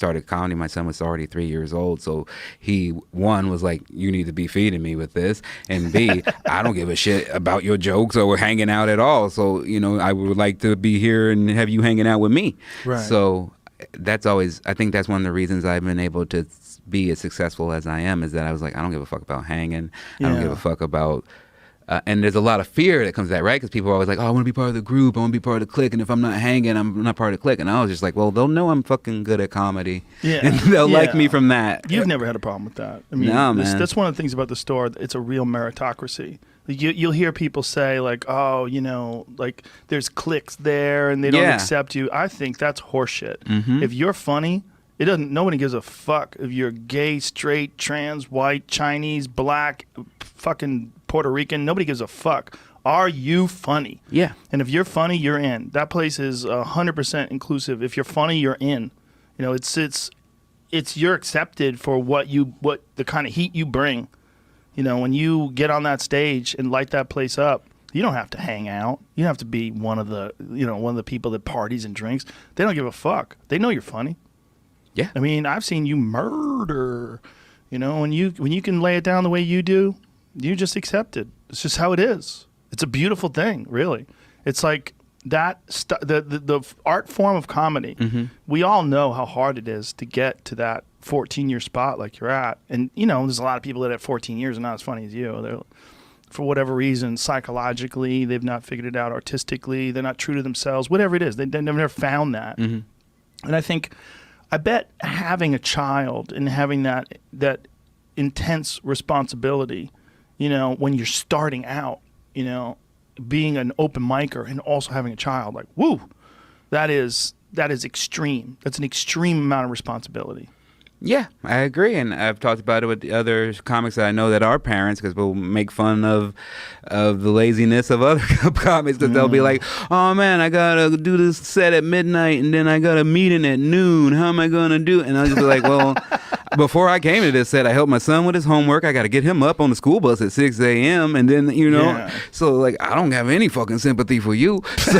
started comedy, my son was already 3 years old. So he, one, was like, you need to be feeding me with this. And B, I don't give a shit about your jokes or hanging out at all. So, you know, I would like to be here and have you hanging out with me. Right. So that's always, I think that's one of the reasons I've been able to be as successful as I am, is that I was like, I don't give a fuck about hanging. I don't give a fuck about... and there's a lot of fear that comes to that, right? Because people are always like, oh, I want to be part of the group. I want to be part of the clique. And if I'm not hanging, I'm not part of the clique. And I was just like, well, they'll know I'm fucking good at comedy. Yeah. And they'll like me from that. You've never had a problem with that. I mean, No, man. That's one of the things about the store. It's a real meritocracy. You'll hear people say, like, oh, you know, like, there's cliques there and they don't accept you. I think that's horseshit. Mm-hmm. If you're funny, nobody gives a fuck if you're gay, straight, trans, white, Chinese, black, fucking Puerto Rican. Nobody gives a fuck. Are you funny? Yeah. And if you're funny, you're in. That place is 100% inclusive. If you're funny, you're in. You know, it's you're accepted for what the kind of heat you bring. You know, when you get on that stage and light that place up, you don't have to hang out. You don't have to be one of the people that parties and drinks. They don't give a fuck. They know you're funny. Yeah. I mean, I've seen you murder. You know, when you can lay it down the way you do, you just accept it. It's just how it is. It's a beautiful thing, really. It's like that the art form of comedy. Mm-hmm. We all know how hard it is to get to that 14-year spot like you're at. And, you know, there's a lot of people that at 14 years are not as funny as you. They're, for whatever reason, psychologically, they've not figured it out. Artistically, they're not true to themselves. Whatever it is, they've never found that. Mm-hmm. And I bet having a child and having that intense responsibility, you know, when you're starting out, you know, being an open micer and also having a child, like, woo, that is extreme. That's an extreme amount of responsibility. Yeah, I agree, and I've talked about it with the other comics that I know that are parents, because we'll make fun of the laziness of other comics, because they'll be like, oh man, I gotta do this set at midnight, and then I got a meeting at noon. How am I gonna do it? And I'll just be like, well, before I came to this set, I helped my son with his homework. I got to get him up on the school bus at 6 a.m. And then, you know, so like, I don't have any fucking sympathy for you. So.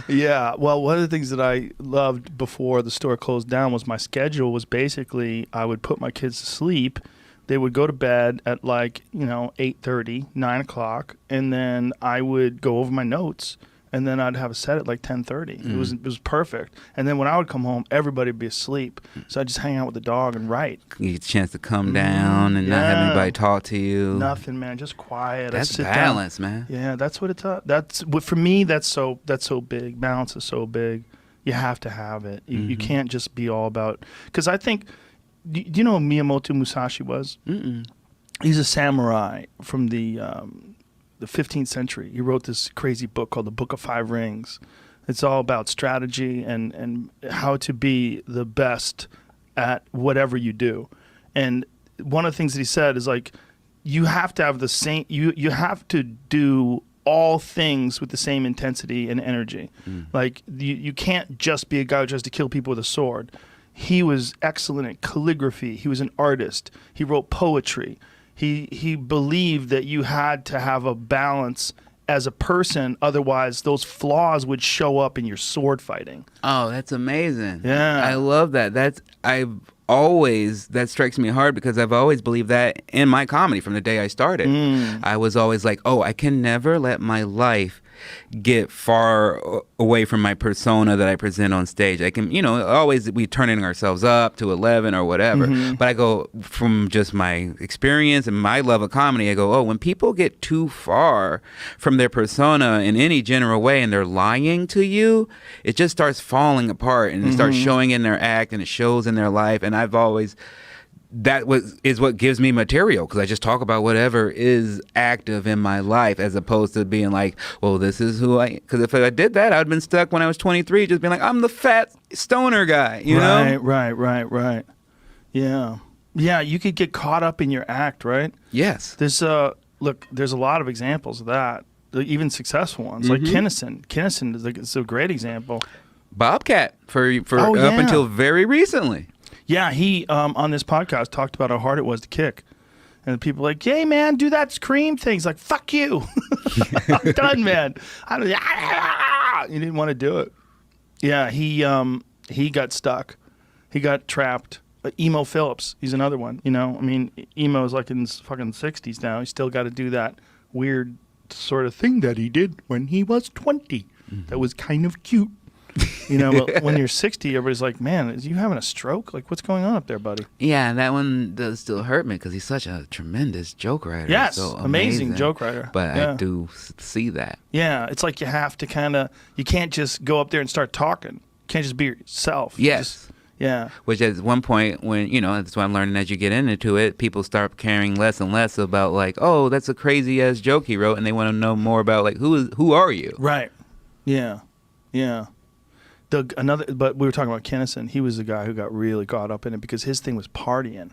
Yeah, well, one of the things that I loved before the store closed down was my schedule was basically I would put my kids to sleep. They would go to bed at like, you know, 8:30, 9 o'clock, and then I would go over my notes, and then I'd have a set at like 10:30. It was perfect. And then when I would come home, everybody would be asleep. So I'd just hang out with the dog and write. You get a chance to come down and not have anybody talk to you. Nothing, man. Just quiet. That's sit balance, down. man. Yeah, that's what it's. That's what for me. That's so big. Balance is so big. You have to have it. You can't just be all about. Because I think. Do you know who Miyamoto Musashi was? Mm-mm. He's a samurai from the 15th century. He wrote this crazy book called The Book of Five Rings. It's all about strategy and how to be the best at whatever you do. And one of the things that he said is like, you have to have the same, you have to do all things with the same intensity and energy. Like you can't just be a guy who tries to kill people with a sword. He was excellent at calligraphy. He was an artist. He wrote poetry. He believed that you had to have a balance as a person, otherwise those flaws would show up in your sword fighting. Oh, that's amazing. Yeah. I love that. That strikes me hard, because I've always believed that in my comedy from the day I started. I was always like, oh, I can never let my life get far away from my persona that I present on stage. I can, you know, always we turning ourselves up to 11 or whatever. But I go from just my experience and my love of comedy, I go, oh, when people get too far from their persona in any general way and they're lying to you, it just starts falling apart, and it starts showing in their act, and it shows in their life. And I've always... is what gives me material, because I just talk about whatever is active in my life, as opposed to being like, well, this is who I... Because if I did that, I'd been stuck when I was 23, just being like, I'm the fat stoner guy, you know? Right. Yeah, you could get caught up in your act, right? Yes. There's a lot of examples of that, even successful ones, like Kinnison. Kinnison is a great example. Bobcat, for up until very recently. Yeah, he, on this podcast, talked about how hard it was to kick. And the people were like, hey, man, do that scream thing. He's like, fuck you. I'm done, man. You didn't want to do it. Yeah, he got stuck. He got trapped. Emo Phillips, he's another one. You know, I mean, emo is like in his fucking 60s now. He's still got to do that weird sort of thing that he did when he was 20. That was kind of cute. You know, but when you're 60, everybody's like, man, is you having a stroke? Like, what's going on up there, buddy? Yeah, that one does still hurt me because he's such a tremendous joke writer. Yes, so amazing joke writer. But yeah. I do see that. Yeah, it's like you have to you can't just go up there and start talking. You can't just be yourself. Yes. Yeah. Which at one point when, that's what I'm learning as you get into it, people start caring less and less about like, oh, that's a crazy ass joke he wrote, and they want to know more about like who are you? Right. Yeah. Yeah. But we were talking about Kinnison. He was the guy who got really caught up in it because his thing was partying.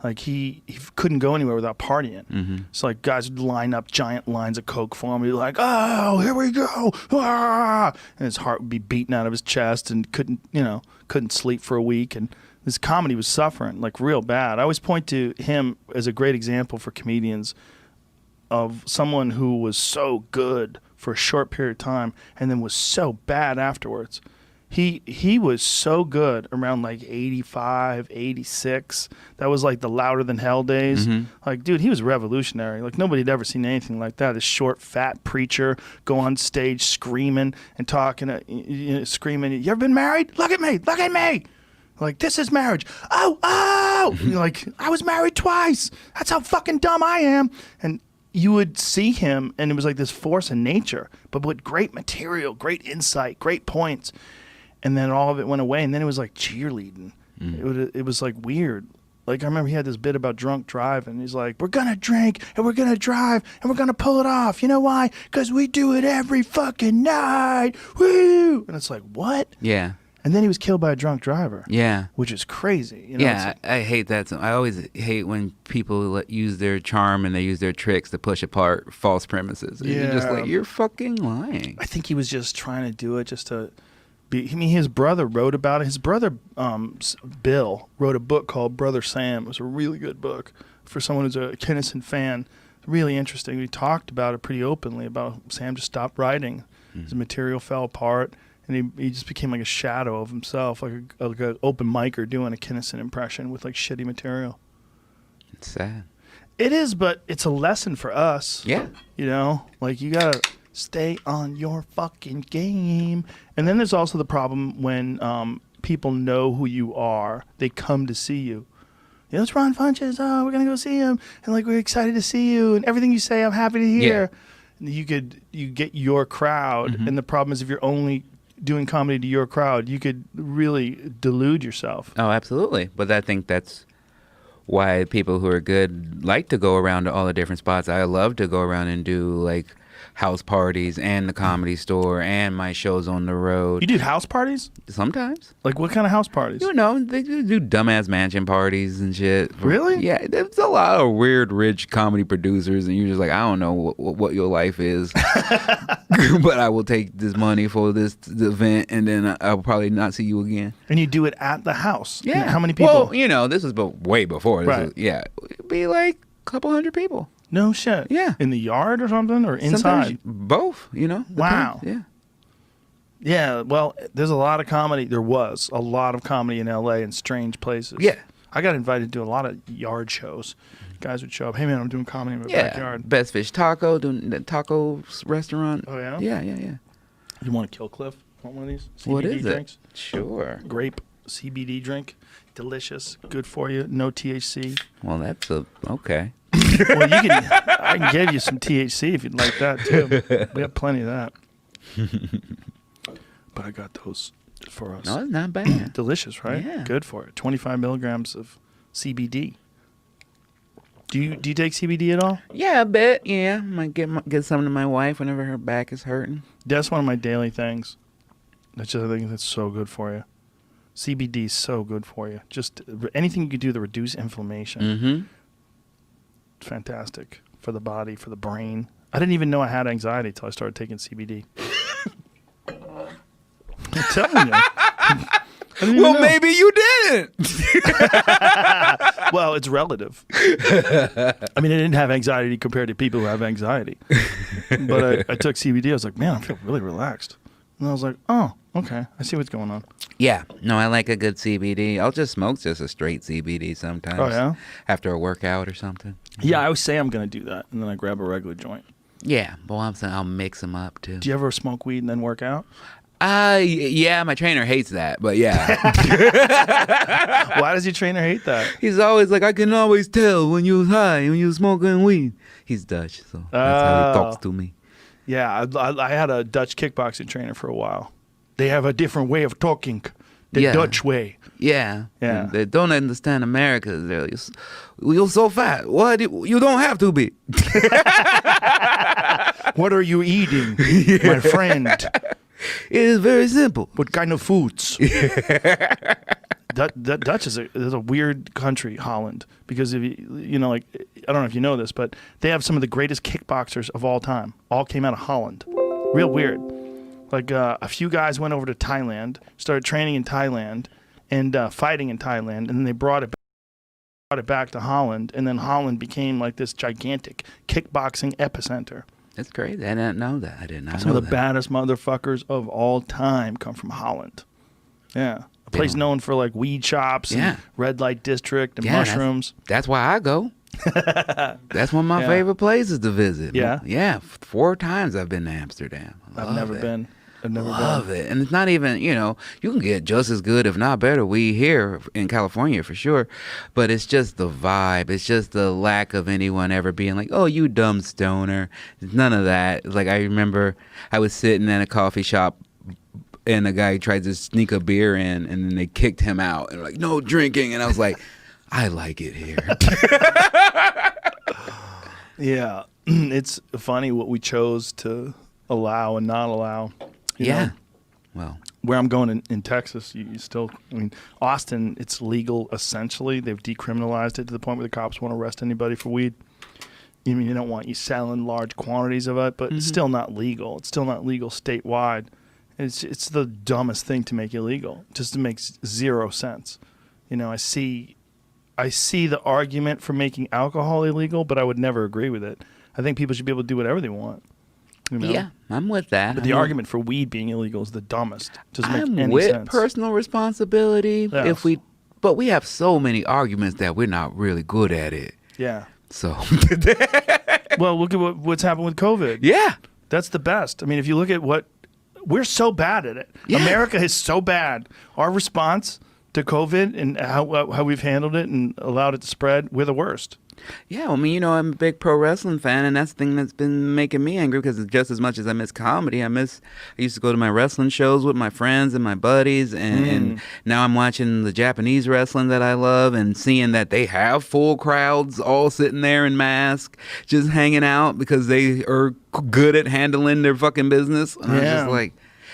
Like he couldn't go anywhere without partying. So like guys would line up giant lines of coke for him. He'd be like, "Oh, here we go!" Ah! And his heart would be beating out of his chest, and couldn't sleep for a week. And his comedy was suffering like real bad. I always point to him as a great example for comedians of someone who was so good for a short period of time and then was so bad afterwards. He was so good around like 85, 86. That was like the Louder Than Hell days. Like, dude, he was revolutionary. Like, nobody had ever seen anything like that. This short, fat preacher go on stage screaming and talking, screaming, "You ever been married? Look at me, look at me." Like, this is marriage. Oh. Like, I was married twice. That's how fucking dumb I am. And you would see him, and it was like this force in nature, but with great material, great insight, great points. And then all of it went away, and then it was like cheerleading. It was like weird. Like, I remember he had this bit about drunk driving. He's like, "We're going to drink, and we're going to drive, and we're going to pull it off. You know why? Because we do it every fucking night. Woo!" And it's like, what? Yeah. And then he was killed by a drunk driver. Yeah. Which is crazy. Yeah, I hate that. I always hate when people use their charm and they use their tricks to push apart false premises. And you're just like, you're fucking lying. I think he was just trying to do it just to... his brother wrote about it. His brother, Bill, wrote a book called Brother Sam. It was a really good book for someone who's a Kinnison fan. Really interesting. We talked about it pretty openly about Sam just stopped writing. His material fell apart, and he just became like a shadow of himself, like an open micer doing a Kinnison impression with like shitty material. It's sad. It is, but it's a lesson for us. Yeah. Like you gotta stay on your fucking game. And then there's also the problem when people know who you are. They come to see you. It's Ron Funches. Oh, we're going to go see him. And, like, we're excited to see you. And everything you say, I'm happy to hear. Yeah. You get your crowd. And the problem is if you're only doing comedy to your crowd, you could really delude yourself. Oh, absolutely. But I think that's why people who are good like to go around to all the different spots. I love to go around and do, like, house parties and the Comedy Store and my shows on the road. You do house parties? Sometimes. Like what kind of house parties? They do dumbass mansion parties and shit. Really? Yeah, there's a lot of weird rich comedy producers, and you're just like, I don't know what your life is, but I will take this money for this event, and then I'll probably not see you again. And you do it at the house? Yeah. How many people? Well, this was way before. Right. It'd be like a couple hundred people. No shit. Yeah. In the yard or something, or inside? Sometimes both, Wow. Yeah. Yeah, well, there's a lot of comedy. There was a lot of comedy in L.A. in strange places. Yeah. I got invited to a lot of yard shows. Guys would show up. Hey, man, I'm doing comedy in my backyard. Best Fish Taco, doing the taco restaurant. Oh, yeah? Yeah. You want a Kill Cliff? Want one of these? CBD what is drinks? It? Sure. Grape CBD drink. Delicious. Good for you. No THC. Well, that's okay. Well, I can give you some THC if you'd like that, too. We have plenty of that. But I got those for us. No, it's not bad. Delicious, right? Yeah. Good for it. 25 milligrams of CBD. Do you take CBD at all? Yeah, a bit. Yeah, might get some to my wife whenever her back is hurting. That's one of my daily things. I think that's so good for you. CBD is so good for you. Just anything you can do to reduce inflammation. Mm-hmm. Fantastic for the body, for the brain. I didn't even know I had anxiety until I started taking CBD. I'm telling you. Well, maybe you didn't. Well, it's relative. I mean, I didn't have anxiety compared to people who have anxiety. But I took CBD. I was like, man, I feel really relaxed. And I was like, oh, okay. I see what's going on. Yeah. No, I like a good CBD. I'll just smoke just a straight CBD sometimes. Oh, yeah? After a workout or something. Yeah, I always say I'm going to do that, and then I grab a regular joint. Yeah. Well, I'm saying I'll mix them up, too. Do you ever smoke weed and then work out? Yeah, my trainer hates that, but yeah. Why does your trainer hate that? He's always like, I can always tell when you're high, when you're smoking weed. He's Dutch, so that's how he talks to me. Yeah, I had a Dutch kickboxing trainer for a while. They have a different way of talking, the Dutch way. Yeah. Yeah. And they don't understand America. They're like, you're so fat. What? You don't have to be. What are you eating, my friend? It is very simple. What kind of foods? Dutch is a weird country, Holland, because if you know, like, I don't know if you know this, but they have some of the greatest kickboxers of all time. All came out of Holland. Real weird. Like a few guys went over to Thailand, started training in Thailand, and fighting in Thailand, and then they brought it back to Holland, and then Holland became like this gigantic kickboxing epicenter. That's crazy. I didn't know that. I did not know that. Some of the baddest motherfuckers of all time come from Holland. Yeah. A place known for like weed shops and red light district and mushrooms. That's why I go. That's one of my favorite places to visit. Yeah? Yeah. 4 times I've been to Amsterdam. I've never been. Love it. And it's not even, you know, you can get just as good, if not better, weed here in California for sure. But it's just the vibe. It's just the lack of anyone ever being like, oh, you dumb stoner. None of that. Like, I remember I was sitting in a coffee shop and a guy tried to sneak a beer in, and then they kicked him out and like, no drinking. And I was like, I like it here. Yeah. It's funny what we chose to allow and not allow. You know, well, where I'm going in Texas, you still, I mean, Austin, it's legal essentially. They've decriminalized it to the point where the cops won't arrest anybody for weed. I mean, they don't want you selling large quantities of it, but it's still not legal. It's still not legal statewide. It's the dumbest thing to make illegal. It just makes zero sense. You know, I see the argument for making alcohol illegal, but I would never agree with it. I think people should be able to do whatever they want. You know? Yeah, I'm with that. But the argument for weed being illegal is the dumbest. It doesn't make any with sense. Personal responsibility. Yes. But we have so many arguments that we're not really good at it. Yeah. So. Well, look at what's happened with COVID. Yeah. That's the best. I mean, if you look at we're so bad at it. Yeah. America is so bad. Our response to COVID and how we've handled it and allowed it to spread, we're the worst. Yeah, I mean, you know, I'm a big pro wrestling fan, and that's the thing that's been making me angry because just as much as I miss comedy, I used to go to my wrestling shows with my friends and my buddies, and now I'm watching the Japanese wrestling that I love and seeing that they have full crowds all sitting there in masks, just hanging out because they are good at handling their fucking business. And I was just like,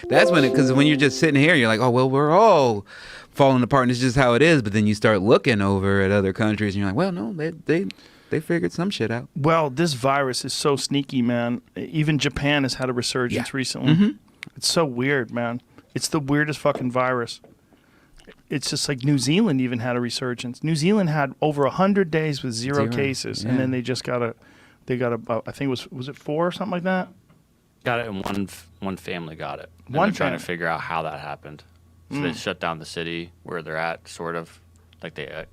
that's because when you're just sitting here, you're like, oh, well, we're all falling apart and it's just how it is. But then you start looking over at other countries and you're like, well, no, they figured some shit out. Well, this virus is so sneaky, man. Even Japan has had a resurgence recently. It's so weird, man. It's the weirdest fucking virus. It's just like New Zealand even had a resurgence. New Zealand had over 100 days with zero cases, and then they just got a I think it was it 4 or something like that? Got it, and one family got it. And One they're trying to family. figure out how that happened. So they shut down the city where they're at, sort of. Like they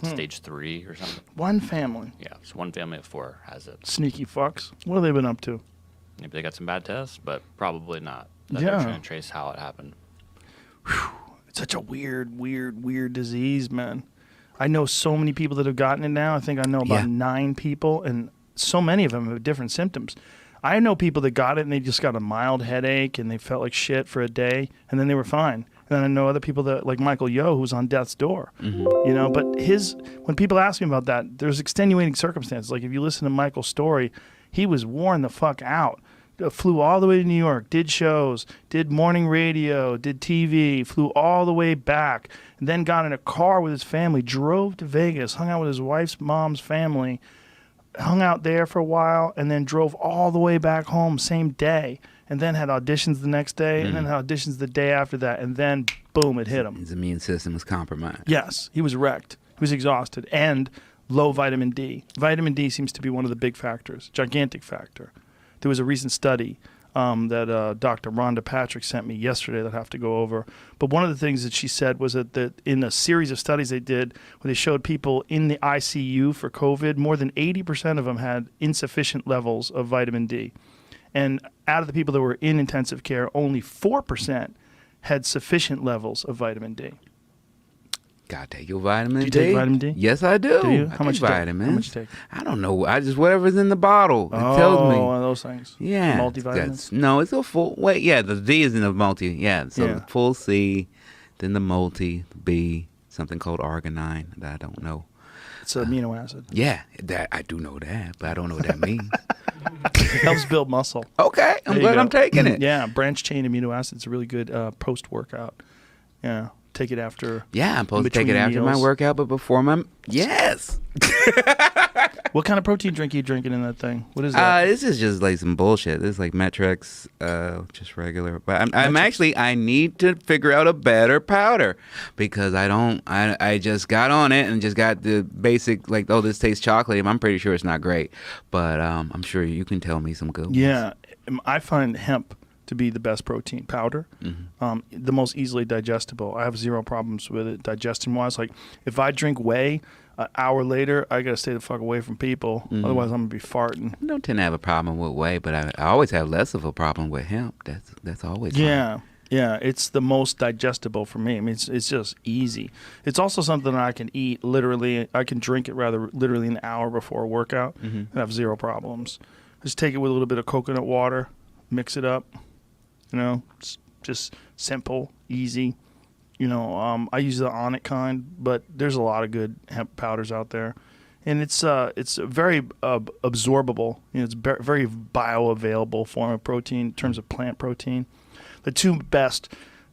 stage 3 or something. One family. Yeah, so one family of 4 has it. Sneaky fucks. What have they been up to? Maybe they got some bad tests, but probably not. They're trying to trace how it happened. Whew. It's such a weird disease, man. I know so many people that have gotten it now. I think I know about 9 people, and so many of them have different symptoms. I know people that got it and they just got a mild headache and they felt like shit for a day, and then they were fine. And then I know other people that, like Michael Yo, who's on death's door. You know, but when people ask me about that, there's extenuating circumstances. Like if you listen to Michael's story, he was worn the fuck out. Flew all the way to New York, did shows, did morning radio, did TV, flew all the way back, and then got in a car with his family, drove to Vegas, hung out with his wife's mom's family, hung out there for a while, and then drove all the way back home same day, and then had auditions the next day, and then had auditions the day after that, and then boom, it hit him. His immune system was compromised. Yes, he was wrecked. He was exhausted, and low vitamin D. Vitamin D seems to be one of the big factors, gigantic factor. There was a recent study that Dr. Rhonda Patrick sent me yesterday that I have to go over. But one of the things that she said was that in a series of studies they did where they showed people in the ICU for COVID, more than 80% of them had insufficient levels of vitamin D. And out of the people that were in intensive care, only 4% had sufficient levels of vitamin D. Gotta take your vitamin D. Do you take vitamin D? Yes, I do. Do you? I How much take you vitamins. Take? How much you take? I don't know. I just whatever's in the bottle. It tells me. Oh, one of those things. Yeah. Multivitamins? No, it's a full. Wait, yeah, the D is in the multi. Yeah, so Yeah. the full C, then the multi, the B, something called arginine that I don't know. It's an amino acid. Yeah, that I do know that, but I don't know what that means. Helps build muscle. Okay, I'm glad I'm taking it. Yeah, branch chain amino acids are really good post-workout. Yeah, take it after. Yeah, I'm supposed to take it after meals. my workout, but before my. Yes. What kind of protein drink are you drinking in that thing? What is that? This is just like some bullshit. This is like Metrex, just regular. But I'm actually, I need to figure out a better powder because I just got on it and just got the basic, like, oh, this tastes chocolatey. I'm pretty sure it's not great. But I'm sure you can tell me some good ones. Yeah, I find hemp to be the best protein powder, the most easily digestible. I have zero problems with it digestion-wise. Like, if I drink whey, an hour later, I got to stay the fuck away from people. Otherwise, I'm going to be farting. I don't tend to have a problem with whey, but I always have less of a problem with hemp. That's always fine. Yeah, it's the most digestible for me. I mean, it's just easy. It's also something that I can eat literally. I can drink it rather literally an hour before a workout and have zero problems. Just take it with a little bit of coconut water, mix it up. You know, it's just simple, easy. You know, I use the Onnit kind, but there's a lot of good hemp powders out there, and it's very absorbable. You know, it's very bioavailable form of protein in terms of plant protein. The two best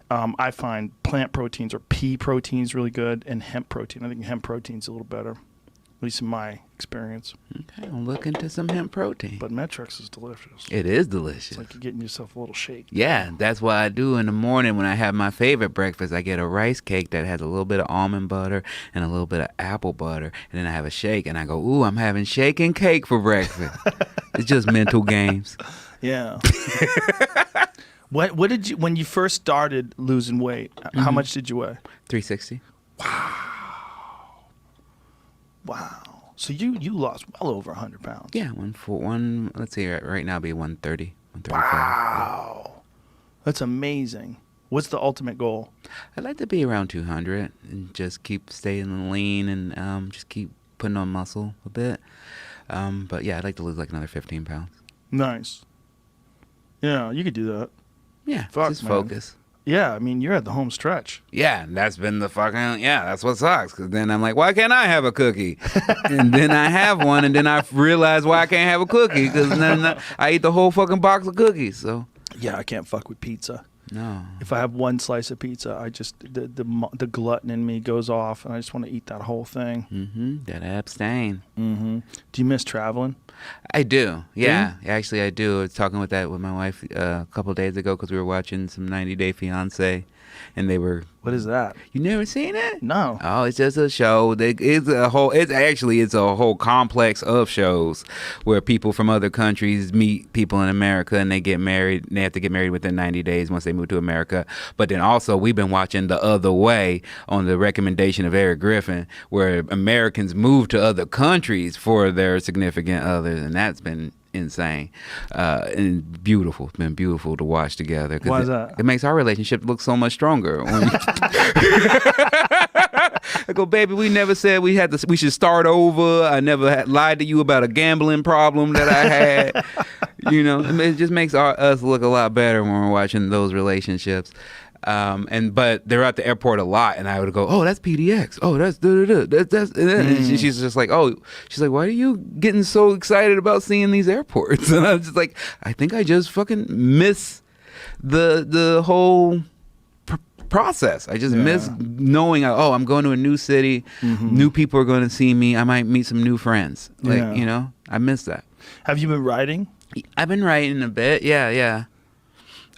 I find plant proteins are pea proteins really good and hemp protein. I think hemp protein's a little better, at least in my experience. Okay, I'll look into some hemp protein. But Metrex is delicious. It is delicious. It's like you're getting yourself a little shake. Yeah, that's what I do in the morning when I have my favorite breakfast. I get a rice cake that has a little bit of almond butter and a little bit of apple butter, and then I have a shake, and I go, ooh, I'm having shake and cake for breakfast. It's just mental games. Yeah. What did you, when you first started losing weight, how much did you weigh? 360. Wow. So you lost well over 100 pounds. Yeah, let's see, right now it'd be 130, 135. Wow. That's amazing. What's the ultimate goal? I'd like to be around 200 and just keep staying lean and just keep putting on muscle a bit. But yeah, I'd like to lose like another 15 pounds. Nice. Yeah, you could do that. Yeah, just man. focus. Yeah, I mean, you're at the home stretch. Yeah, that's been the fucking, that's what sucks. Because then I'm like, why can't I have a cookie? And then I have one, and then I realize why I can't have a cookie. Because then I eat the whole fucking box of cookies, so. Yeah, I can't fuck with pizza. No. If I have one slice of pizza, I just, the glutton in me goes off, and I just want to eat that whole thing. Mm-hmm. Gotta abstain. Mm-hmm. Do you miss traveling? I do. Yeah, actually, I do. I was talking with my wife a couple of days ago because we were watching some 90 Day Fiancé, and they were. What is that? You never seen it? No. Oh, it's just a show. It's a whole complex of shows where people from other countries meet people in America and they get married. And they have to get married within 90 days once they move to America. But then also we've been watching The Other Way on the recommendation of Eric Griffin, where Americans move to other countries for their significant others, and that's been insane and beautiful. It's been beautiful to watch together. Why is that? It makes our relationship look so much stronger. I go, baby, we never said we should start over. I never lied to you about a gambling problem that I had. You know, it just makes us look a lot better when we're watching those relationships. But they're at the airport a lot, and I would go, oh, that's PDX. Oh, that's that's. And she's just like, oh, she's like, why are you getting so excited about seeing these airports? And I was just like, I think I just fucking miss the whole process. I just miss knowing, oh, I'm going to a new city, new people are going to see me. I might meet some new friends. Like, you know, I miss that. Have you been writing? I've been writing a bit. Yeah.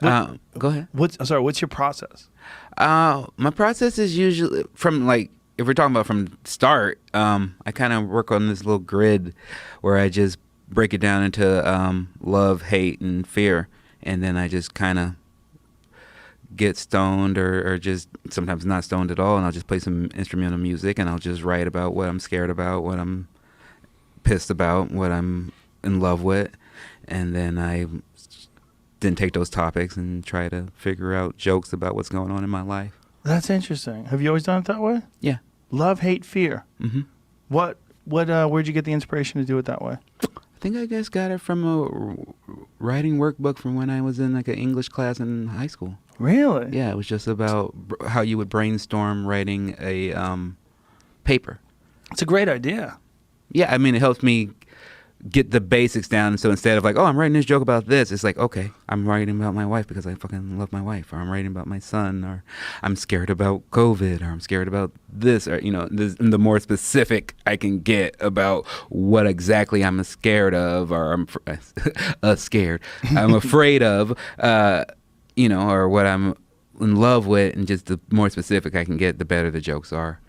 Go ahead. What's your process? My process is usually from, like, if we're talking about from start, I kind of work on this little grid where I just break it down into love, hate, and fear. and then I just kind of get stoned or just sometimes not stoned at all, and I'll just play some instrumental music, and I'll just write about what I'm scared about, what I'm pissed about, what I'm in love with, and then I then take those topics and try to figure out jokes about what's going on in my life. That's interesting. Have you always done it that way? Yeah. Love, hate, fear. Mm-hmm. Where'd you get the inspiration to do it that way? I think I just got it from a writing workbook from when I was in like an English class in high school. Really? Yeah, it was just about how you would brainstorm writing a paper. It's a great idea. Yeah, I mean, it helps me get the basics down. So instead of like, oh, I'm writing this joke about this, it's like, okay, I'm writing about my wife because I fucking love my wife, or I'm writing about my son, or I'm scared about COVID, or I'm scared about this, or, you know, the more specific I can get about what exactly I'm scared of, or I'm scared, I'm afraid of, you know, or what I'm in love with, and just the more specific I can get, the better the jokes are.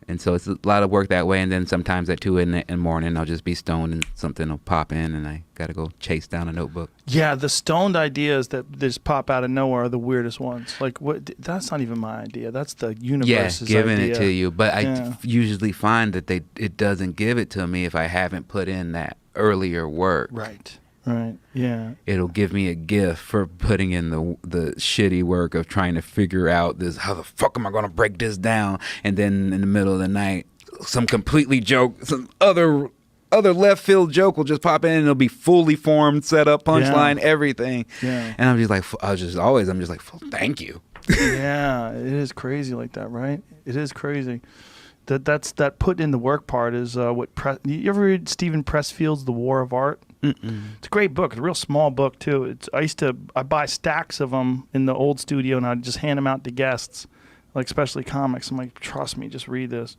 And so it's a lot of work that way. And then sometimes at 2 in the morning, I'll just be stoned and something will pop in and I got to go chase down a notebook. Yeah, the stoned ideas that just pop out of nowhere are the weirdest ones. Like, what? That's not even my idea. That's the universe's idea. Yeah, giving it to you. But I usually find that it doesn't give it to me if I haven't put in that earlier work. Right. Right. Yeah. It'll give me a gift for putting in the shitty work of trying to figure out this. How the fuck am I going to break this down? And then in the middle of the night, some completely joke, some other left field joke will just pop in and it'll be fully formed, set up, punchline, everything. Yeah. And I'm just like, I'm just like, thank you. Yeah, it is crazy like that, right? It is crazy. That put in the work part is what. You ever read Stephen Pressfield's The War of Art? Mm-mm. It's a great book. It's a real small book too. I buy stacks of them in the old studio and I'd just hand them out to guests, like especially comics. I'm like, trust me, just read this,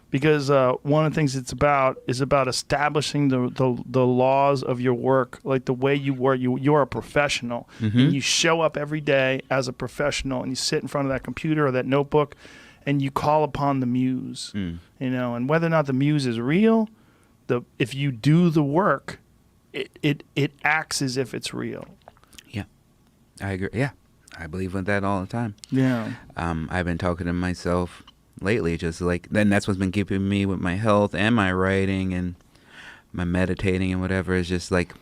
because one of the things it's about is about establishing the laws of your work, like the way you work. You're a professional, and you show up every day as a professional, and you sit in front of that computer or that notebook, and you call upon the muse, you know, and whether or not the muse is real, if you do the work, it acts as if it's real. Yeah, I agree. Yeah, I believe in that all the time. Yeah. I've been talking to myself lately, just like, then that's what's been keeping me with my health and my writing and my meditating and whatever, is just like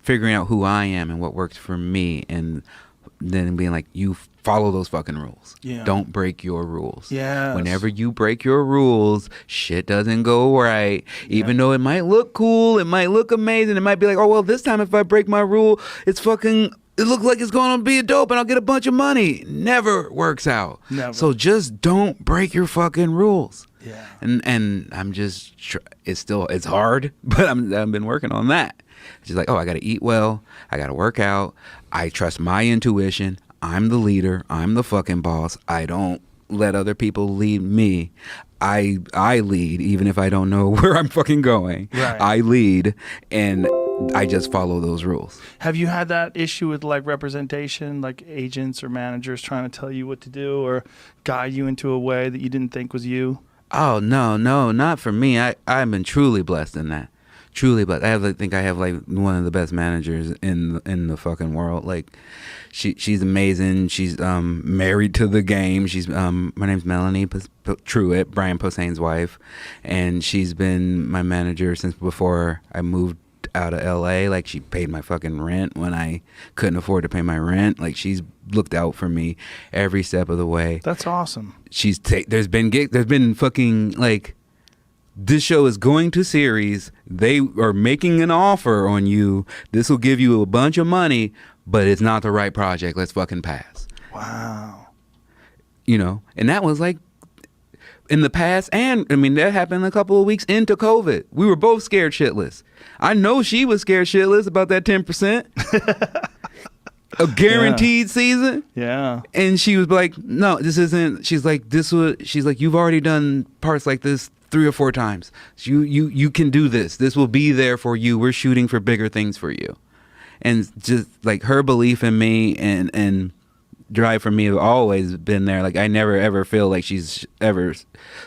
figuring out who I am and what works for me, and then being like, you follow those fucking rules. Yeah. Don't break your rules. Yeah. Whenever you break your rules, shit doesn't go right. Even though it might look cool, it might look amazing, it might be like, oh well, this time if I break my rule, it looks like it's gonna be a dope and I'll get a bunch of money. Never works out. Never. So just don't break your fucking rules. Yeah. And I'm just, it's hard, but I've been working on that. It's just like, oh, I got to eat well, I got to work out, I trust my intuition, I'm the leader, I'm the fucking boss, I don't let other people lead me. I lead even if I don't know where I'm fucking going. Right. I lead, and I just follow those rules. Have you had that issue with like representation, like agents or managers trying to tell you what to do or guide you into a way that you didn't think was you? Oh, no, not for me. I've been truly blessed in that. Truly, but I think I have like one of the best managers in the fucking world. Like, she's amazing. She's married to the game. She's my name's Melanie Truitt, Brian Posehn's wife, and she's been my manager since before I moved out of LA. Like, she paid my fucking rent when I couldn't afford to pay my rent. Like, she's looked out for me every step of the way. That's awesome. There's been fucking like, this show is going to series. They are making an offer on you. This will give you a bunch of money, but it's not the right project. Let's fucking pass. Wow. You know, and that was like in the past. And I mean, that happened a couple of weeks into COVID. We were both scared shitless. I know she was scared shitless about that 10%. A guaranteed season. Yeah. And she was like, no, this isn't. She's like, you've already done parts like this 3 or 4 times. So you can do this. This will be there for you. We're shooting for bigger things for you. And just like her belief in me and drive for me have always been there. Like, I never ever feel like she's ever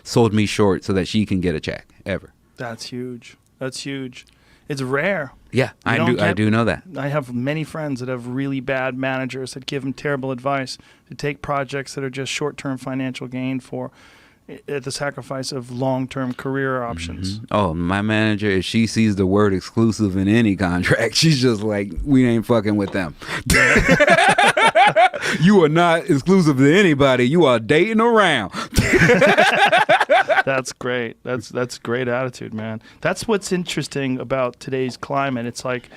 sold me short so that she can get a check ever. That's huge. That's huge. It's rare. Yeah, I do know that. I have many friends that have really bad managers that give them terrible advice to take projects that are just short-term financial gain at the sacrifice of long-term career options. Mm-hmm. Oh, my manager, if she sees the word exclusive in any contract, she's just like, we ain't fucking with them. You are not exclusive to anybody. You are dating around. That's great. That's great attitude, man. That's what's interesting about today's climate. It's like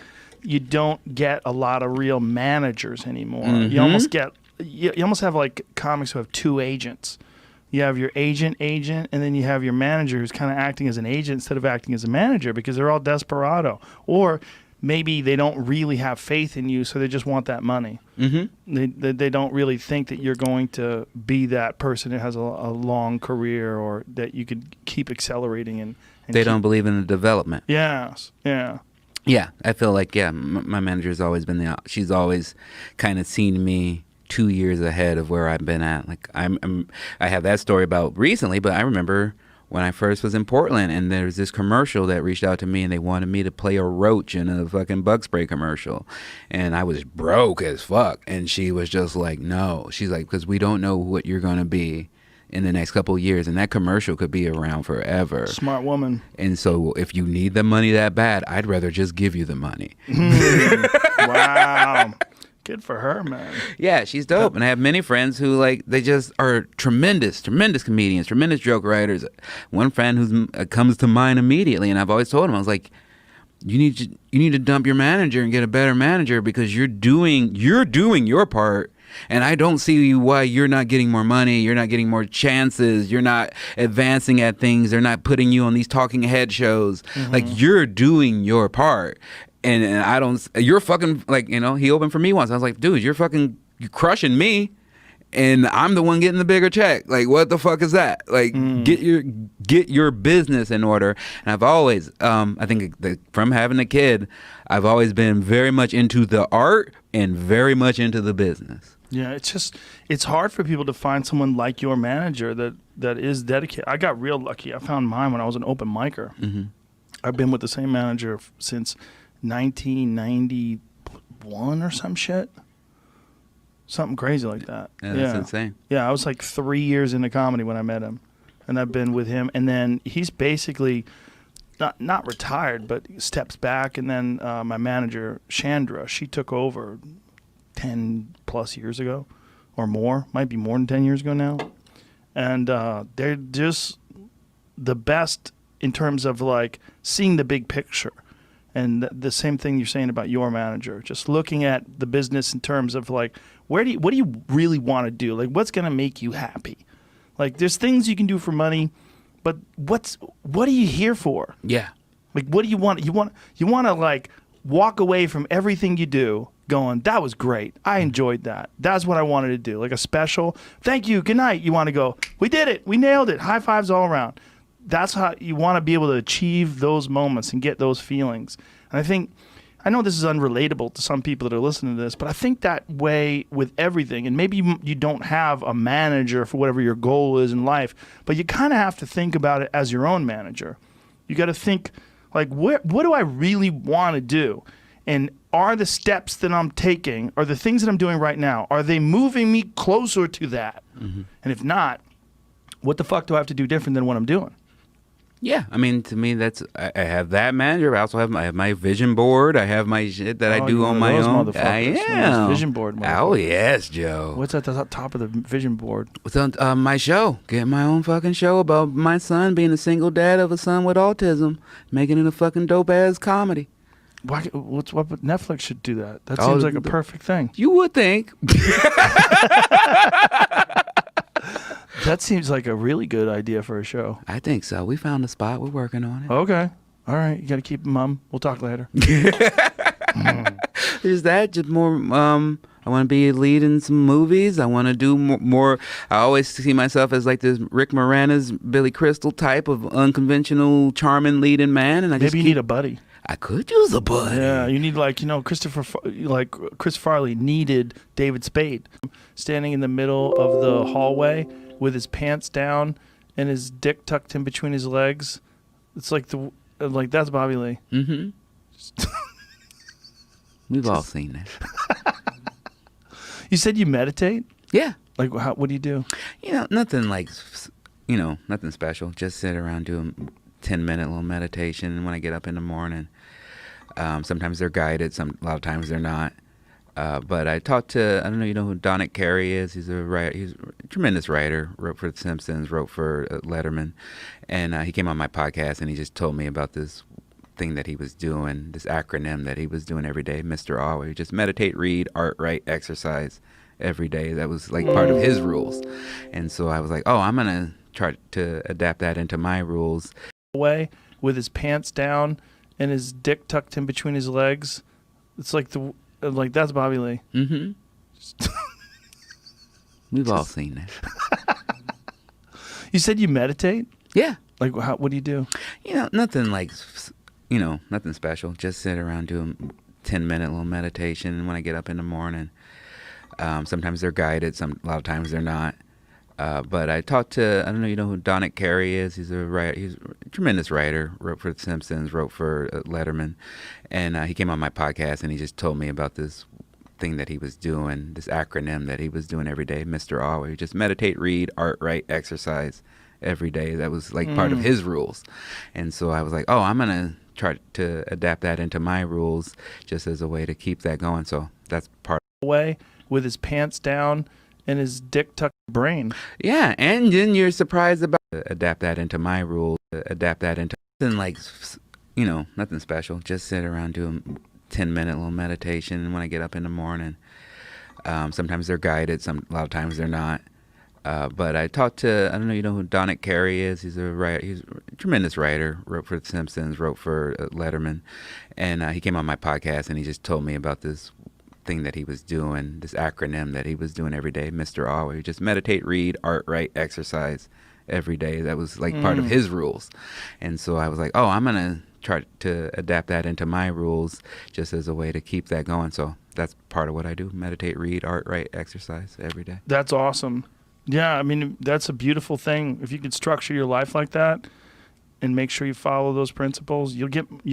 you don't get a lot of real managers anymore. Mm-hmm. You almost have like comics who have two agents. You have your agent, and then you have your manager who's kind of acting as an agent instead of acting as a manager because they're all desperado. Or maybe they don't really have faith in you, so they just want that money. Mm-hmm. They don't really think that you're going to be that person that has a long career or that you could keep accelerating. And they don't believe in the development. Yes, yeah. Yeah, I feel like, my manager's always been she's always kind of seen me 2 years ahead of where I've been at. Like I have that story about recently, but I remember when I first was in Portland and there was this commercial that reached out to me and they wanted me to play a roach in a fucking bug spray commercial. And I was broke as fuck. And she was just like, no. She's like, because we don't know what you're going to be in the next couple of years. And that commercial could be around forever. Smart woman. And so if you need the money that bad, I'd rather just give you the money. Wow. Good for her, man. Yeah, she's dope. And I have many friends who, like, they just are tremendous comedians, tremendous joke writers. One friend who comes to mind immediately, and I've always told him, I was like, you need to dump your manager and get a better manager because you're doing your part. And I don't see why you're not getting more money, you're not getting more chances, you're not advancing at things, they're not putting you on these talking head shows. Mm-hmm. Like, you're doing your part. And I don't, you're fucking, like, he opened for me once. I was like, dude, you're crushing me. And I'm the one getting the bigger check. Like, what the fuck is that? Like, get your business in order. And I've always, I think from having a kid, I've always been very much into the art and very much into the business. Yeah, it's hard for people to find someone like your manager that is dedicated. I got real lucky. I found mine when I was an open micer. Mm-hmm. I've been with the same manager since 1991 or some shit. Something crazy like that. Yeah, that's insane. Yeah, I was like 3 years into comedy when I met him. And I've been with him. And then he's basically not retired, but steps back. And then my manager, Chandra, she took over 10 plus years ago or more. Might be more than 10 years ago now. And they're just the best in terms of like seeing the big picture. And the same thing you're saying about your manager, just looking at the business in terms of like, what do you really want to do? Like, what's going to make you happy? Like, there's things you can do for money, but what are you here for? Yeah. Like, what do you want? You want to like walk away from everything you do going, that was great. I enjoyed that. That's what I wanted to do. Like a special, thank you, good night. You want to go, we did it. We nailed it. High fives all around. That's how you want to be able to achieve those moments and get those feelings. And I know this is unrelatable to some people that are listening to this, but I think that way with everything. And maybe you don't have a manager for whatever your goal is in life, but you kind of have to think about it as your own manager. You got to think, like, what do I really want to do? And are the steps that I'm taking, or the things that I'm doing right now, are they moving me closer to that? Mm-hmm. And if not, what the fuck do I have to do different than what I'm doing? Yeah, I mean, to me, I have that manager. I also have my vision board. I have my shit that I do on my own. I am vision board. Oh yes, Joe. What's at the top of the vision board? What's on my show? Get my own fucking show about my son being a single dad of a son with autism, making it a fucking dope ass comedy. What Netflix should do that? That seems like a perfect thing. You would think. That seems like a really good idea for a show. I think so. We found a spot. We're working on it. Okay. All right. You got to keep them, Mom. We'll talk later. Is that just more? I want to be a lead in some movies. I want to do more. I always see myself as like this Rick Moranis, Billy Crystal type of unconventional, charming leading man. And maybe you need a buddy. I could use a buddy. Yeah, you need Chris Farley needed David Spade standing in the middle of the hallway with his pants down and his dick tucked in between his legs. It's like that's Bobby Lee. Mm-hmm. We've all seen that. You said you meditate? Yeah. Like, what do you do? Nothing like, nothing special. Just sit around doing 10-minute little meditation. And when I get up in the morning, sometimes they're guided. A lot of times they're not. But I talked to, I don't know, you know who Donick Cary is? He's a writer. He's a tremendous writer. Wrote for The Simpsons, wrote for Letterman. And he came on my podcast and he just told me about this thing that he was doing, this acronym that he was doing every day, Mr. Always. Just meditate, read, art, write, exercise every day. That was like part of his rules. And so I was like, oh, I'm going to try to adapt that into my rules. Away with his pants down and his dick tucked in between his legs. It's like that's Bobby Lee. Mm-hmm. We've all seen that. You said you meditate? Yeah. Like, what do you do? Nothing like, nothing special. Just sit around doing 10-minute little meditation. And when I get up in the morning, sometimes they're guided. A lot of times they're not. But I talked to, I don't know, you know who Donick Cary is? He's a writer. He's a tremendous writer. Wrote for The Simpsons, wrote for Letterman. And he came on my podcast and he just told me about this thing that he was doing, this acronym that he was doing every day, Mr. Always. Just meditate, read, art, write, exercise every day. That was like part of his rules. And so I was like, oh, I'm going to try to adapt that into my rules just as a way to keep that going. So that's part away with his pants down and his dick tucked brain. Yeah, and then you're surprised about adapt that into my rules, adapt that into nothing like, nothing special. Just sit around doing 10-minute little meditation. And when I get up in the morning, sometimes they're guided. A lot of times they're not. But I talked to, I don't know, you know who Donick Cary is? He's a writer. He's a tremendous writer. Wrote for The Simpsons, wrote for Letterman. And he came on my podcast and he just told me about this thing that he was doing, this acronym that he was doing every day, Mr. Always. Just meditate, read, art, write, exercise every day. That was like part of his rules. And so I was like, oh, I'm going to try to adapt that into my rules just as a way to keep that going. So that's part of what I do. Meditate, read, art, write, exercise every day. That's awesome. Yeah, I mean, that's a beautiful thing. If you could structure your life like that and make sure you follow those principles, you'll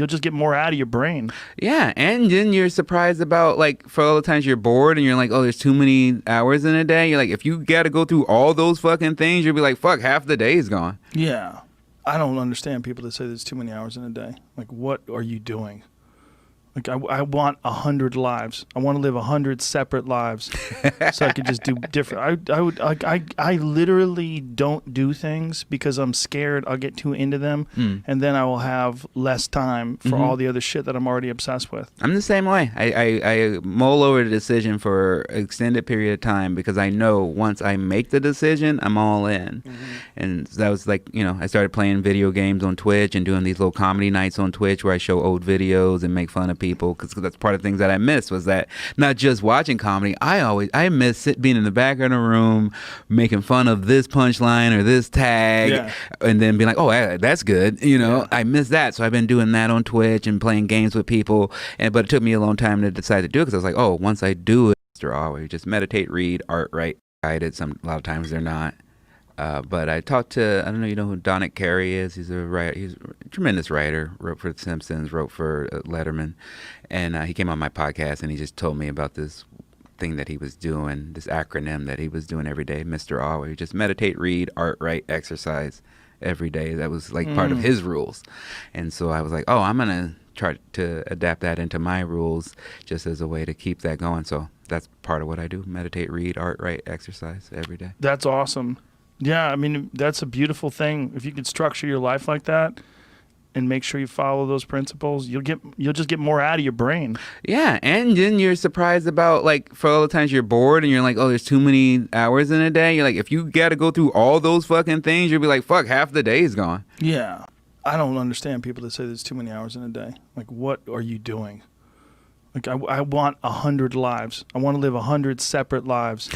just get more out of your brain. Yeah, and then you're surprised about, like, for all the times you're bored and you're like, oh, there's too many hours in a day. You're like, if you got to go through all those fucking things, you'll be like, fuck, half the day is gone. Yeah. I don't understand people that say there's too many hours in a day. Like, what are you doing? Like, I want 100 lives. I want to live 100 separate lives so I could just do different. I literally don't do things because I'm scared I'll get too into them and then I will have less time for all the other shit that I'm already obsessed with. I'm the same way. I mull over the decision for an extended period of time because I know once I make the decision, I'm all in. And that was like, I started playing video games on Twitch and doing these little comedy nights on Twitch where I show old videos and make fun of people, because that's part of the things that I miss was that not just watching comedy. I miss being in the back of the room making fun of this punchline or this tag and then being like, oh, that's good. I miss that. So I've been doing that on Twitch and playing games with people. But it took me a long time to decide to do it because I was like, oh, once I do it, Mr. Always, just meditate, read, art, write, guided. A lot of times they're not. But I talked to, I don't know, you know who Donick Cary is? He's a writer. He's a tremendous writer. Wrote for The Simpsons, wrote for Letterman. And he came on my podcast and he just told me about this thing that he was doing, this acronym that he was doing every day, Mr. Always. Just meditate, read, art, write, exercise every day. That was like part of his rules. And so I was like, oh, I'm going to try to adapt that into my rules just as a way to keep that going. So that's part of what I do. Meditate, read, art, write, exercise every day. That's awesome. Yeah, I mean, that's a beautiful thing. If you could structure your life like that and make sure you follow those principles, you'll just get more out of your brain. Yeah, and then you're surprised about, like, for all the times you're bored and you're like, oh, there's too many hours in a day. You're like, if you got to go through all those fucking things, you'll be like, fuck, half the day is gone. Yeah. I don't understand people that say there's too many hours in a day. Like, what are you doing? Like I want 100 lives. I want to live 100 separate lives,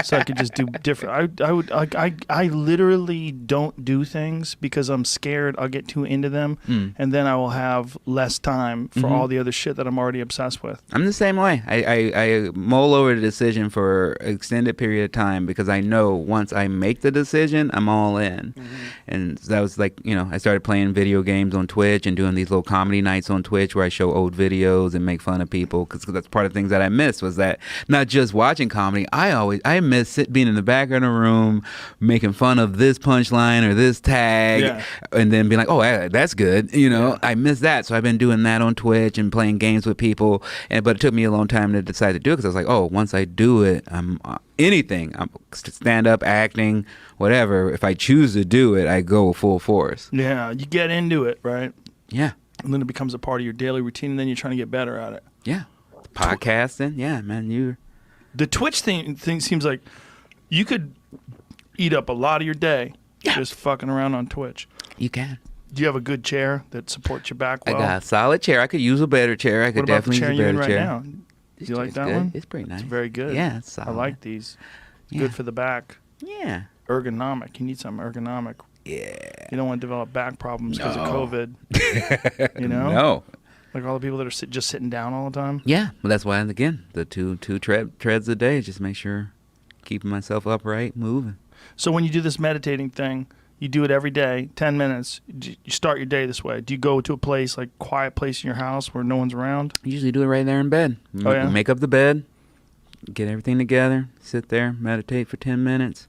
so I could just do different. I literally don't do things because I'm scared I'll get too into them, and then I will have less time for all the other shit that I'm already obsessed with. I'm the same way. I mull over the decision for an extended period of time because I know once I make the decision, I'm all in. And that was like, I started playing video games on Twitch and doing these little comedy nights on Twitch where I show old videos and make fun of people, because that's part of the things that I missed, was that not just watching comedy. I miss being in the back of the room making fun of this punchline or this tag, and then being like, oh, that's good. I miss that. So I've been doing that on Twitch and playing games with people. But it took me a long time to decide to do it because I was like, oh, once I do it, I'm stand up, acting, whatever. If I choose to do it, I go full force. Yeah, you get into it, right? Yeah. And then it becomes a part of your daily routine, and then you're trying to get better at it. Yeah. Podcasting. Yeah, man. The Twitch thing seems like you could eat up a lot of your day just fucking around on Twitch. You can. Do you have a good chair that supports your back well? I got a solid chair. I could use a better chair. I could definitely use a better chair. What about the chair you're in right now? Do you like that one? It's pretty nice. It's very good. Yeah, it's solid. I like these. It's good for the back. Yeah. Ergonomic. You need something ergonomic. Yeah. You don't want to develop back problems because of COVID. No. Like all the people that are just sitting down all the time. Yeah. Well, that's why, again, the two treads a day, just make sure keeping myself upright, moving. So when you do this meditating thing, you do it every day, 10 minutes. You start your day this way. Do you go to a place, like quiet place in your house where no one's around? I usually do it right there in bed. Make up the bed, get everything together, sit there, meditate for 10 minutes.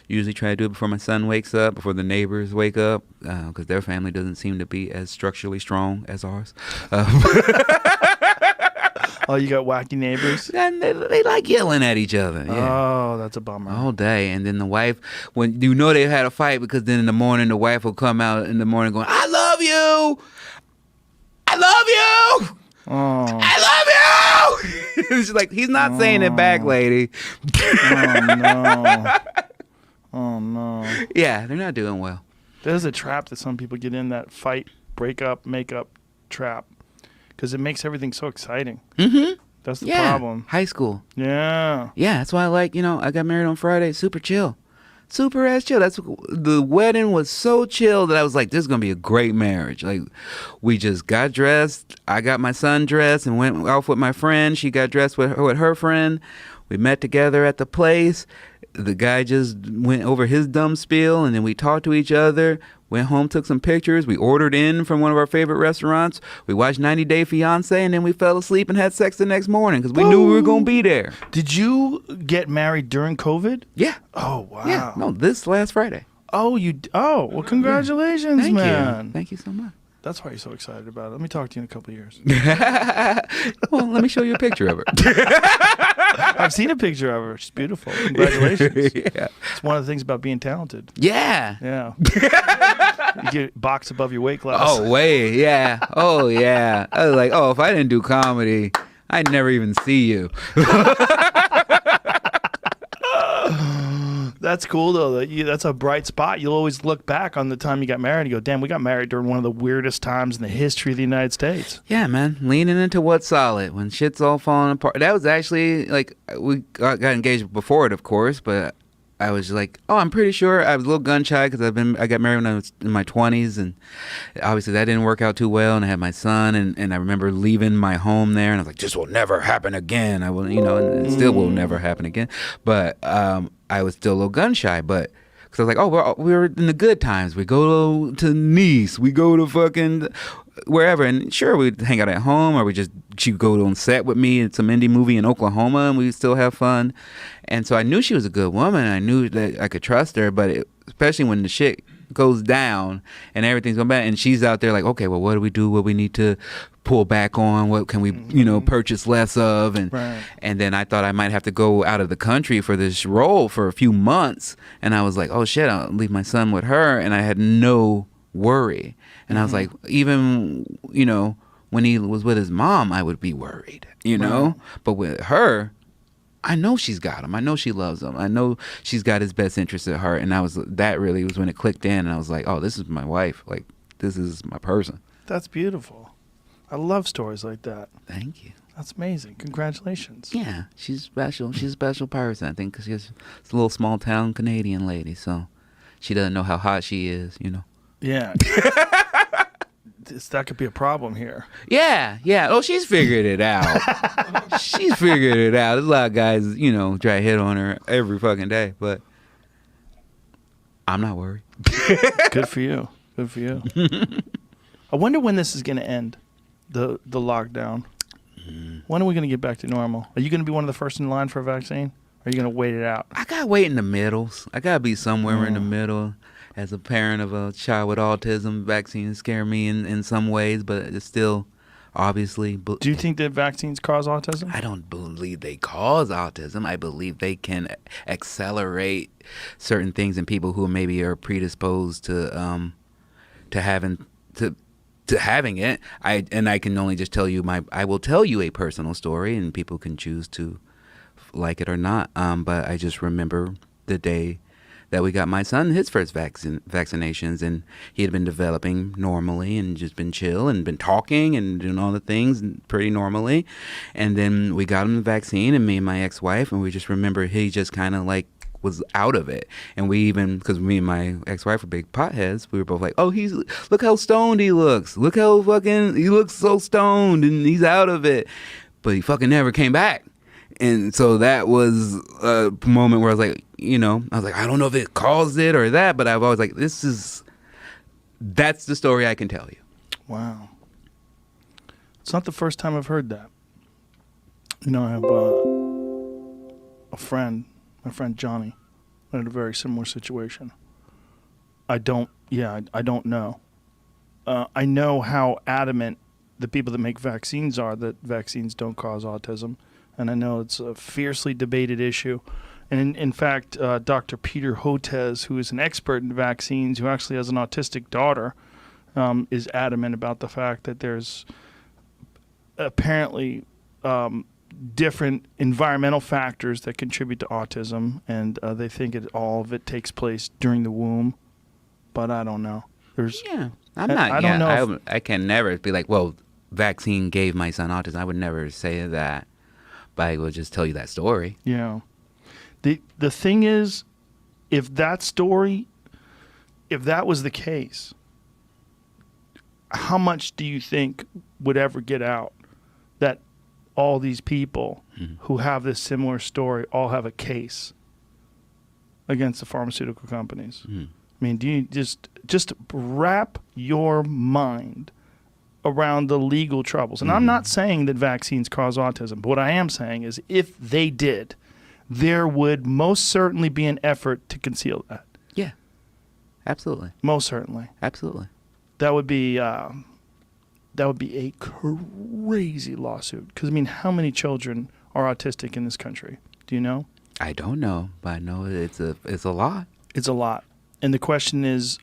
Usually try to do it before my son wakes up, before the neighbors wake up, because their family doesn't seem to be as structurally strong as ours. Oh, you got wacky neighbors? And they like yelling at each other. Yeah. Oh, that's a bummer. All day. And then the wife, when they had a fight, because then in the morning the wife will come out in the morning going, I love you! I love you! Oh. I love you! She's like, he's not saying it back, lady. Oh, no. Oh, no. Yeah, they're not doing well. There's a trap that some people get in, that fight, break up, make up trap. Because it makes everything so exciting. Mm-hmm. That's the problem. High school. Yeah. Yeah, that's why I got married on Friday. Super chill. Super ass chill. The wedding was so chill that I was like, this is going to be a great marriage. Like, we just got dressed. I got my son dressed and went off with my friend. She got dressed with her friend. We met together at the place. The guy just went over his dumb spiel, and then we talked to each other. Went home, took some pictures. We ordered in from one of our favorite restaurants. We watched 90 Day Fiance, and then we fell asleep and had sex the next morning because we knew we were going to be there. Did you get married during COVID? Yeah. Oh, wow. Yeah. No, this last Friday. Oh, well, congratulations, Thank man. you. Thank you so much. That's why you're so excited about it. Let me talk to you in a couple of years. Well, let me show you a picture of her. I've seen a picture of her. She's beautiful. Congratulations. Yeah. It's one of the things about being talented. Yeah. Yeah. You get boxed above your weight class. Oh, wait. Yeah. Oh, yeah. I was like, if I didn't do comedy, I'd never even see you. That's cool, though. That's a bright spot. You'll always look back on the time you got married and go, damn, we got married during one of the weirdest times in the history of the United States. Yeah, man. Leaning into what's solid when shit's all falling apart. That was actually, we got engaged before it, of course, but I was like, I'm pretty sure. I was a little gun shy because I got married when I was in my 20s, and obviously that didn't work out too well, and I had my son, and I remember leaving my home there, and I was like, this will never happen again. I will, and it still will never happen again. But I was still a little gun shy, but because I was like, we're in the good times. We go to Nice. We go to fucking wherever. And sure, we'd hang out at home, or she'd go on set with me in some indie movie in Oklahoma, and we'd still have fun. And so I knew she was a good woman. I knew that I could trust her, but especially when the shit goes down and everything's going bad, and she's out there like, okay, well, what do we do? What we need to pull back on? What can we, purchase less of? And and then I thought I might have to go out of the country for this role for a few months, and I was like, oh shit, I'll leave my son with her, and I had no worry. And I was like, even when he was with his mom, I would be worried, but with her, I know she's got him. I know she loves him. I know she's got his best interest at heart. And that really was when it clicked in, and I was like, oh, this is my wife. Like, this is my person. That's beautiful. I love stories like that. Thank you. That's amazing. Congratulations. Yeah, she's special. She's a special person, I think, because she's a little small town Canadian lady, so she doesn't know how hot she is, you know. Yeah. That could be a problem here. Yeah. Oh, she's figured it out. She's figured it out. There's a lot of guys, you know, try to hit on her every fucking day, but I'm not worried. Good for you. Good for you. I wonder when this is going to end, the lockdown. When are we going to get back to normal? Are you going to be one of the first in line for a vaccine? Or are you going to wait it out? I got to wait in the middles. I got to be somewhere in the middle. As a parent of a child with autism, vaccines scare me in some ways, but it's still obviously. Do you think that vaccines cause autism? I don't believe they cause autism. I believe they can accelerate certain things in people who maybe are predisposed to having it. I can only just tell you I will tell you a personal story, and people can choose to like it or not. But I just remember the day that we got my son his first vaccinations, and he had been developing normally and just been chill and been talking and doing all the things pretty normally. And then we got him the vaccine, and me and my ex-wife, and we just remember he just kind of like was out of it. And we even, because me and my ex-wife were big potheads, we were both like, oh, look how stoned he looks. Look how fucking, he looks so stoned and he's out of it. But he fucking never came back. And so that was a moment where I was like, you know, I don't know if it caused it or that, but I've always like, that's the story I can tell you. Wow. It's not the first time I've heard that. You know, I have a friend, my friend Johnny, had a very similar situation. I don't know. I know how adamant the people that make vaccines are that vaccines don't cause autism. And I know it's a fiercely debated issue. And in fact, Dr. Peter Hotez, who is an expert in vaccines, who actually has an autistic daughter, is adamant about the fact that there's apparently different environmental factors that contribute to autism, and they think all of it takes place during the womb. But I don't know. I can never be like, well, vaccine gave my son autism. I would never say that. I will just tell you that story. Yeah. The thing is, if that was the case, how much do you think would ever get out that all these people who have this similar story all have a case against the pharmaceutical companies? I mean, do you just wrap your mind around the legal troubles? And I'm not saying that vaccines cause autism, but what I am saying is if they did, there would most certainly be an effort to conceal that. Yeah, absolutely. Most certainly. Absolutely. That would be a crazy lawsuit. Because, I mean, how many children are autistic in this country? Do you know? I don't know, but I know it's a lot. It's a lot. And the question has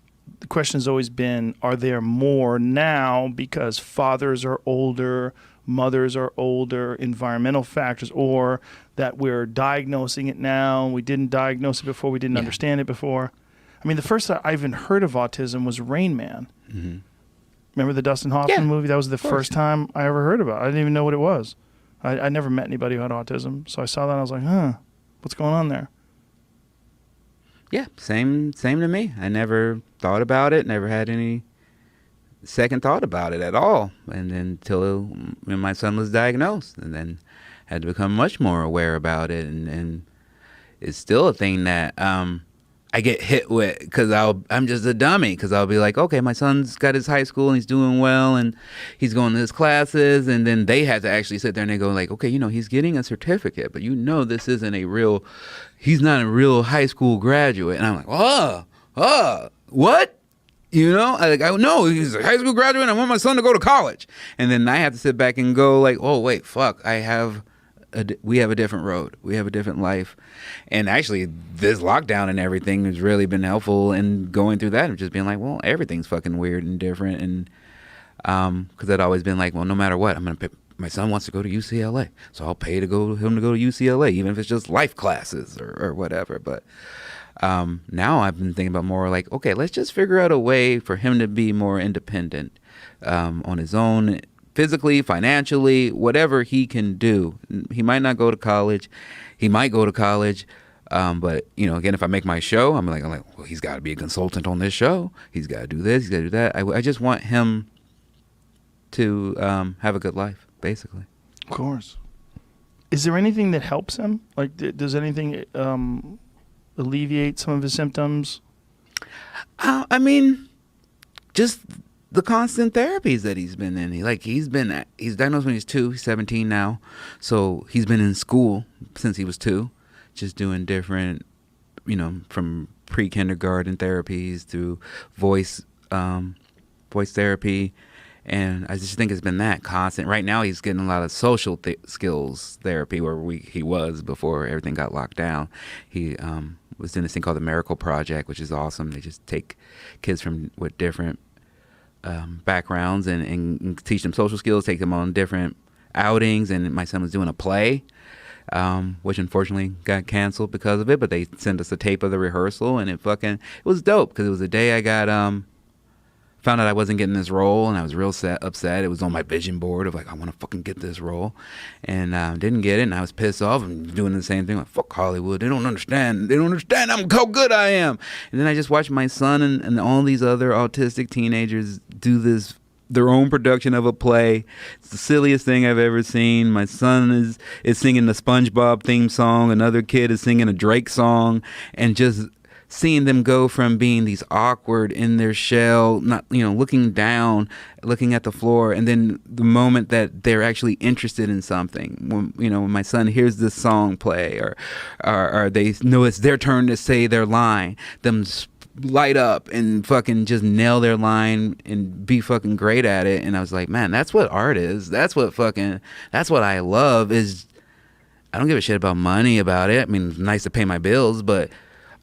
always been, are there more now because fathers are older, mothers are older, environmental factors, or that we're diagnosing it now, we didn't diagnose it before, we didn't understand it before? I mean, the first time I even heard of autism was Rain Man. Mm-hmm. Remember the Dustin Hoffman movie? That was the first time I ever heard about it. I didn't even know what it was. I never met anybody who had autism, so I saw that and I was like, what's going on there? Yeah, same to me. I never thought about it, never had any second thought about it at all. And then until when my son was diagnosed, and then had to become much more aware about it. And it's still a thing that I get hit with because I'm just a dummy, because I'll be like, okay, my son's got his high school and he's doing well and he's going to his classes, and then they have to actually sit there and they go like, okay, you know, he's getting a certificate, but you know this isn't he's not a real high school graduate. And I'm like, what? You know, I know he's a high school graduate and I want my son to go to college. And then I have to sit back and go like, oh, wait, fuck, we have a different road. We have a different life. And actually, this lockdown and everything has really been helpful in going through that and just being like, well, everything's fucking weird and different. And because I'd always been like, well, no matter what, I'm going to pay. My son wants to go to UCLA, so I'll pay him to go to UCLA, even if it's just life classes or whatever. But now I've been thinking about more like, okay, let's just figure out a way for him to be more independent on his own, physically, financially, whatever he can do. He might not go to college. He might go to college. But, you know, again, if I make my show, I'm like, well, he's got to be a consultant on this show. He's got to do this. He's got to do that. I just want him to have a good life, basically. Of course. Is there anything that helps him? Like, does anything alleviate some of his symptoms? I mean, just the constant therapies that he's been in. He's diagnosed when he's 2. He's 17 now. So he's been in school since he was 2, just doing different, you know, from pre-kindergarten therapies through voice therapy. And I just think it's been that constant. Right now, he's getting a lot of social skills therapy where he was before everything got locked down. He was doing this thing called the Miracle Project, which is awesome. They just take kids with different backgrounds and teach them social skills, take them on different outings. And my son was doing a play, which unfortunately got canceled because of it. But they sent us a tape of the rehearsal, and it was dope because it was the day I got found out I wasn't getting this role, and I was real upset. It was on my vision board of like, I want to fucking get this role, and didn't get it, and I was pissed off and doing the same thing. Like, fuck Hollywood. They don't understand how good I am. And then I just watched my son and all these other autistic teenagers do their own production of a play. It's the silliest thing I've ever seen. My son is singing the SpongeBob theme song. Another kid is singing a Drake song, and just seeing them go from being these awkward in their shell, not, you know, looking down, looking at the floor, and then the moment that they're actually interested in something, when my son hears this song play, or they know it's their turn to say their line, them light up and fucking just nail their line and be fucking great at it. And I was like, man, that's what art is. That's what I love. Is I don't give a shit about money about it. I mean, it's nice to pay my bills, but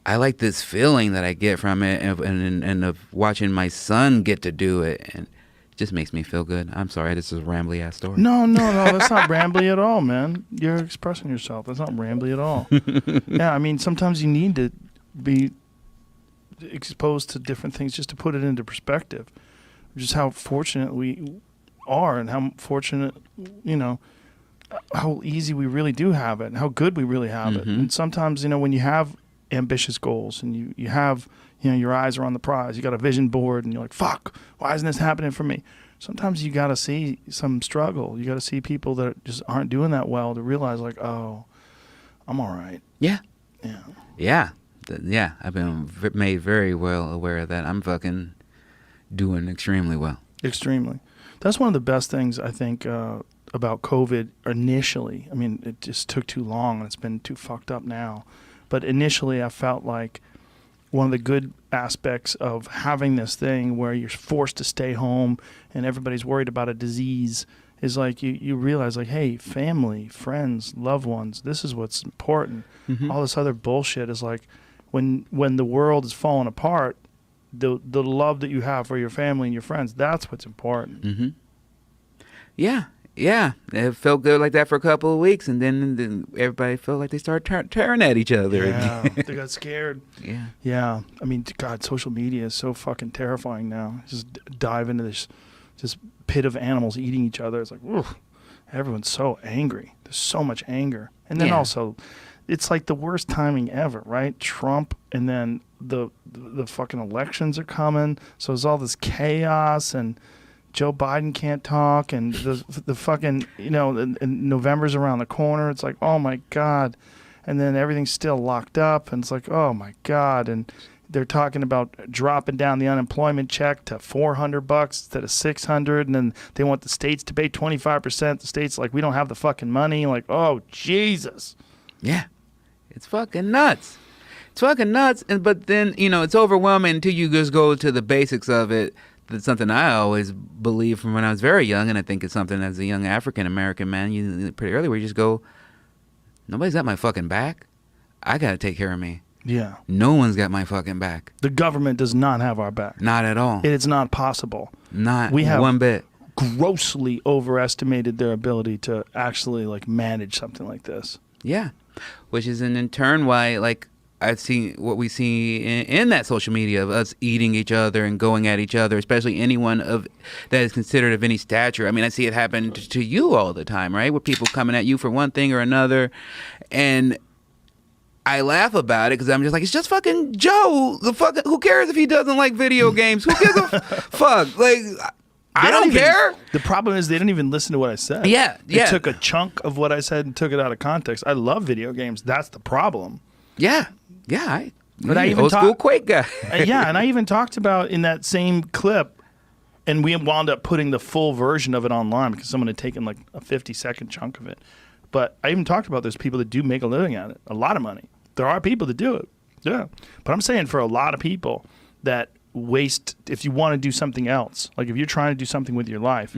I like this feeling that I get from it, and of watching my son get to do it, and it just makes me feel good. I'm sorry, this is a rambly ass story. No, that's not rambly at all, man. You're expressing yourself. That's not rambly at all. Yeah, I mean, sometimes you need to be exposed to different things just to put it into perspective. Just how fortunate we are, and how fortunate, you know, how easy we really do have it, and how good we really have it. And sometimes, you know, when you have ambitious goals and you have, you know, your eyes are on the prize, you got a vision board, and you're like, fuck, why isn't this happening for me? Sometimes you got to see some struggle. You got to see people that just aren't doing that well to realize, like, oh, I'm all right. Yeah. I've been made very well aware of that. I'm fucking doing extremely well. Extremely. That's one of the best things, I think, about COVID initially. I mean, it just took too long, and it's been too fucked up now. But initially, I felt like one of the good aspects of having this thing where you're forced to stay home and everybody's worried about a disease is like you realize, like, hey, family, friends, loved ones, this is what's important. All this other bullshit is like, when the world is falling apart, the love that you have for your family and your friends, that's what's important. Yeah, it felt good like that for a couple of weeks, and then everybody felt like they started tearing at each other. Yeah, they got scared. Yeah. I mean, God, social media is so fucking terrifying now. Just dive into this just pit of animals eating each other. It's like, oof, everyone's so angry. There's so much anger, and then also, it's like the worst timing ever, right? Trump, and then the fucking elections are coming, so there's all this chaos, and Joe Biden can't talk, and the fucking, you know, and November's around the corner. It's like, oh my God. And then everything's still locked up, and it's like, oh my God. And they're talking about dropping down the unemployment check to $400 instead of $600, and then they want the states to pay 25%. The states like, we don't have the fucking money. Like, oh Jesus. Yeah, it's fucking nuts. But then, you know, it's overwhelming until you just go to the basics of it. That's something I always believed from when I was very young, and I think it's something as a young African-American man, pretty early, where you just go, nobody's got my fucking back. I got to take care of me. Yeah. No one's got my fucking back. The government does not have our back. Not at all. It's not possible. Not one bit. Grossly overestimated their ability to actually, like, manage something like this. Yeah. Which is in turn why, like, I've seen what we see in that social media of us eating each other and going at each other, especially anyone that is considered of any stature. I mean, I see it happen to you all the time, right? With people coming at you for one thing or another, and I laugh about it because I'm just like, it's just fucking Joe. Who cares if he doesn't like video games? Who gives a fuck? Like, I don't care. The problem is they didn't even listen to what I said. Yeah. They took a chunk of what I said and took it out of context. I love video games. That's the problem. Yeah. But I even old school Quake guy. Yeah, and I even talked about in that same clip, and we wound up putting the full version of it online because someone had taken like a 50-second chunk of it. But I even talked about there's people that do make a living at it, a lot of money. There are people that do it. Yeah. But I'm saying for a lot of people that waste, if you want to do something else, like if you're trying to do something with your life,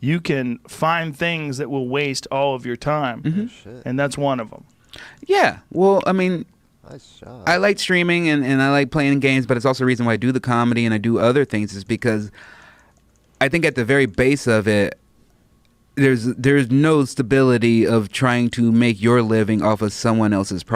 you can find things that will waste all of your time. And that's one of them. Yeah. Well, I mean, I like streaming and I like playing games, but it's also the reason why I do the comedy and I do other things is because I think at the very base of it, there's no stability of trying to make your living off of someone else's product.